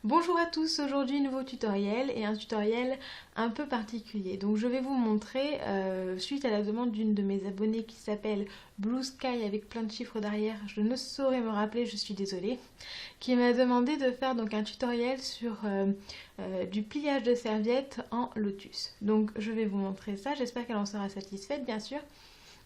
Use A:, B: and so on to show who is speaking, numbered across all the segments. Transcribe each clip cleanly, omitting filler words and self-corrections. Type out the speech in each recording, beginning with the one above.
A: Bonjour à tous, aujourd'hui nouveau tutoriel et un tutoriel un peu particulier. Donc je vais vous montrer, suite à la demande d'une de mes abonnées qui s'appelle Blue Sky avec plein de chiffres derrière, je ne saurais me rappeler, je suis désolée, qui m'a demandé de faire donc un tutoriel sur du pliage de serviettes en lotus. Donc je vais vous montrer ça, j'espère qu'elle en sera satisfaite bien sûr.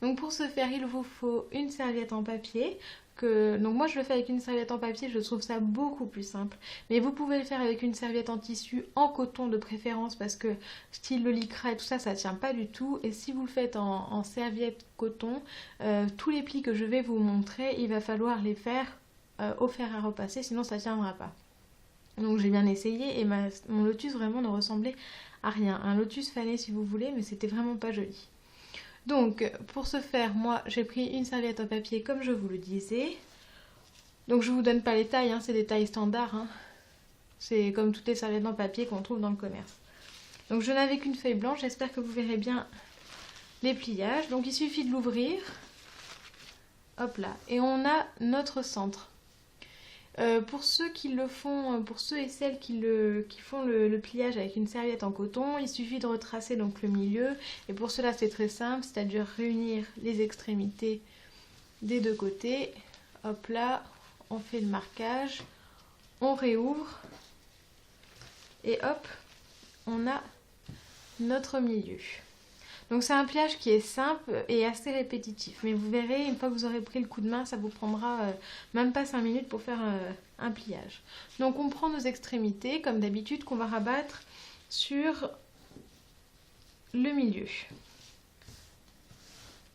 A: Donc pour ce faire, il vous faut une serviette en papier. Donc moi je le fais avec une serviette en papier, je trouve ça beaucoup plus simple. Mais vous pouvez le faire avec une serviette en tissu, en coton de préférence, parce que style le lycra et tout ça, ça tient pas du tout. Et si vous le faites en serviette coton, tous les plis que je vais vous montrer, il va falloir les faire au fer à repasser, sinon ça tiendra pas. Donc j'ai bien essayé et mon lotus vraiment ne ressemblait à rien. Un lotus fané si vous voulez, mais c'était vraiment pas joli. Donc pour ce faire, moi j'ai pris une serviette en papier comme je vous le disais. Donc je vous donne pas les tailles, hein, c'est des tailles standards. Hein. C'est comme toutes les serviettes en papier qu'on trouve dans le commerce. Donc je n'avais qu'une feuille blanche, j'espère que vous verrez bien les pliages. Donc il suffit de l'ouvrir. Hop là. Et on a notre centre. Pour ceux qui le font, pour ceux et celles qui font le pliage avec une serviette en coton, il suffit de retracer donc le milieu. Et pour cela c'est très simple, c'est-à-dire réunir les extrémités des deux côtés. Hop là, on fait le marquage, on réouvre et hop, on a notre milieu. Donc c'est un pliage qui est simple et assez répétitif. Mais vous verrez, une fois que vous aurez pris le coup de main, ça vous prendra même pas 5 minutes pour faire un pliage. Donc on prend nos extrémités, comme d'habitude, qu'on va rabattre sur le milieu.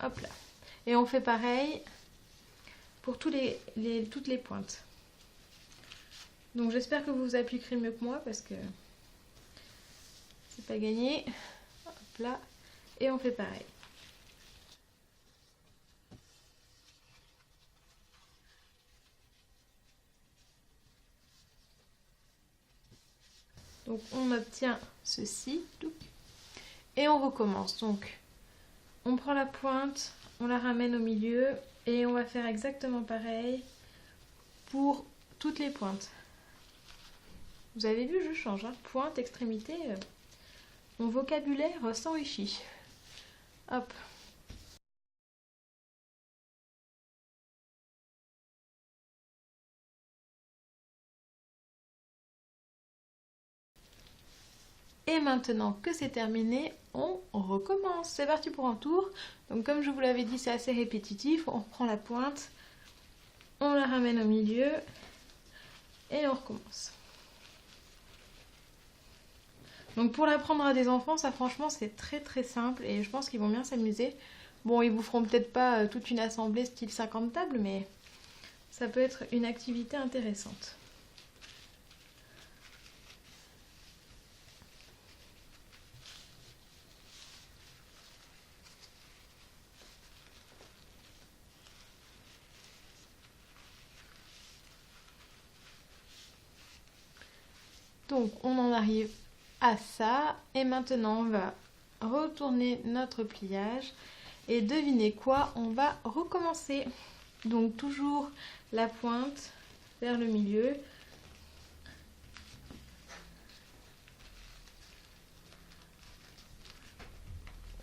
A: Hop là. Et on fait pareil pour toutes les pointes. Donc j'espère que vous vous appliquerez mieux que moi parce que c'est pas gagné. Hop là. Et on fait pareil. Donc on obtient ceci. Et on recommence. Donc on prend la pointe, on la ramène au milieu et on va faire exactement pareil pour toutes les pointes. Vous avez vu, je change. Hein. Pointe, extrémité, mon vocabulaire s'enrichit. Hop. Et maintenant que c'est terminé, on recommence. C'est parti pour un tour. Donc comme je vous l'avais dit, c'est assez répétitif. On reprend la pointe, on la ramène au milieu et on recommence. Donc pour l'apprendre à des enfants, ça franchement c'est très très simple et je pense qu'ils vont bien s'amuser. Bon, ils vous feront peut-être pas toute une assemblée style 50 tables, mais ça peut être une activité intéressante. Donc on en arrive à ça et maintenant on va retourner notre pliage et devinez quoi, on va recommencer. Donc toujours la pointe vers le milieu.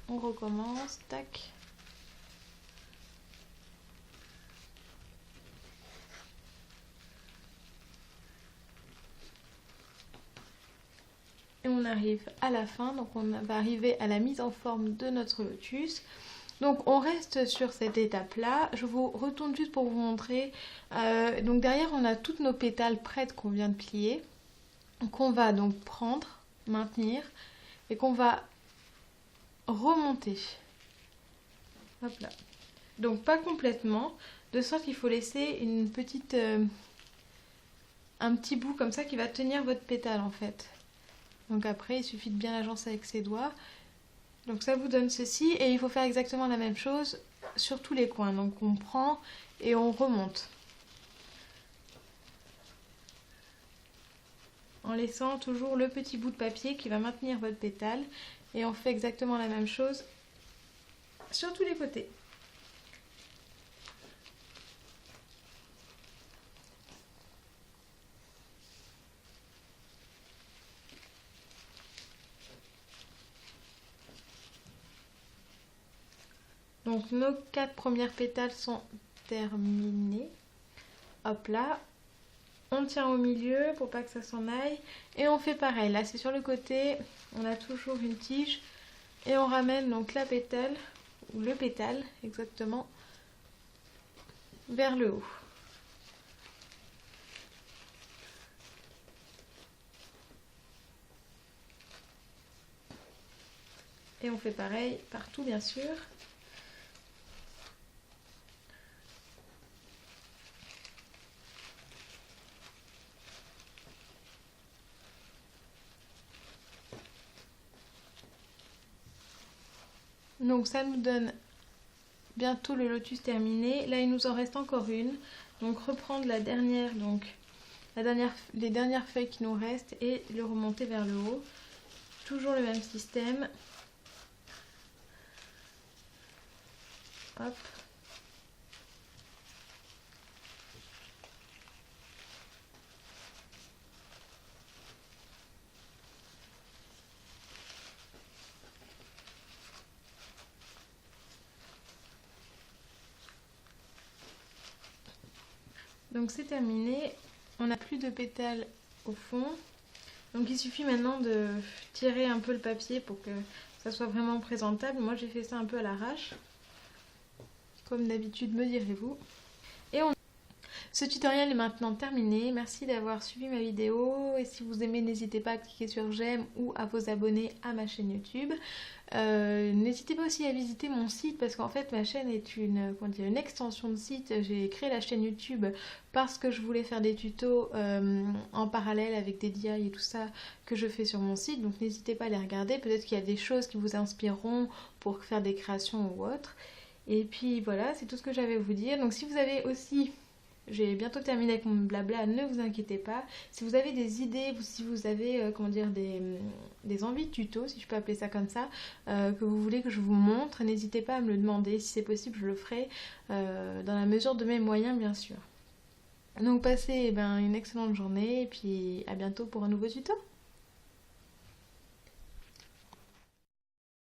A: On recommence, tac. Et on arrive à la fin, donc on va arriver à la mise en forme de notre lotus. Donc on reste sur cette étape là, je vous retourne juste pour vous montrer. Donc derrière on a toutes nos pétales prêtes qu'on vient de plier, qu'on va donc prendre, maintenir et qu'on va remonter. Hop là. Donc pas complètement, de sorte qu'il faut laisser une petite, un petit bout comme ça qui va tenir votre pétale en fait. Donc après il suffit de bien l'agencer avec ses doigts. Donc ça vous donne ceci et il faut faire exactement la même chose sur tous les coins. Donc on prend et on remonte. En laissant toujours le petit bout de papier qui va maintenir votre pétale. Et on fait exactement la même chose sur tous les côtés. Donc nos 4 premières pétales sont terminées. Hop là. On tient au milieu pour pas que ça s'en aille. Et on fait pareil. Là c'est sur le côté. On a toujours une tige. Et on ramène donc la pétale, ou le pétale exactement, vers le haut. Et on fait pareil partout bien sûr. Donc ça nous donne bientôt le lotus terminé. Là il nous en reste encore une. Donc reprendre la dernière, les dernières feuilles qui nous restent et le remonter vers le haut. Toujours le même système. Hop. Donc c'est terminé, on n'a plus de pétales au fond. Donc il suffit maintenant de tirer un peu le papier pour que ça soit vraiment présentable. Moi j'ai fait ça un peu à l'arrache, comme d'habitude me direz-vous. Ce tutoriel est maintenant terminé, merci d'avoir suivi ma vidéo et si vous aimez n'hésitez pas à cliquer sur j'aime ou à vous abonner à ma chaîne YouTube. N'hésitez pas aussi à visiter mon site parce qu'en fait ma chaîne est une extension de site. J'ai créé la chaîne YouTube parce que je voulais faire des tutos en parallèle avec des DIY et tout ça que je fais sur mon site, donc n'hésitez pas à les regarder, peut-être qu'il y a des choses qui vous inspireront pour faire des créations ou autres. Et puis voilà, c'est tout ce que j'avais à vous dire. Donc si vous avez aussi... J'ai bientôt terminé avec mon blabla, ne vous inquiétez pas. Si vous avez des idées, si vous avez des envies de tutos, si je peux appeler ça comme ça, que vous voulez que je vous montre, n'hésitez pas à me le demander. Si c'est possible, je le ferai dans la mesure de mes moyens, bien sûr. Donc passez une excellente journée et puis à bientôt pour un nouveau tuto.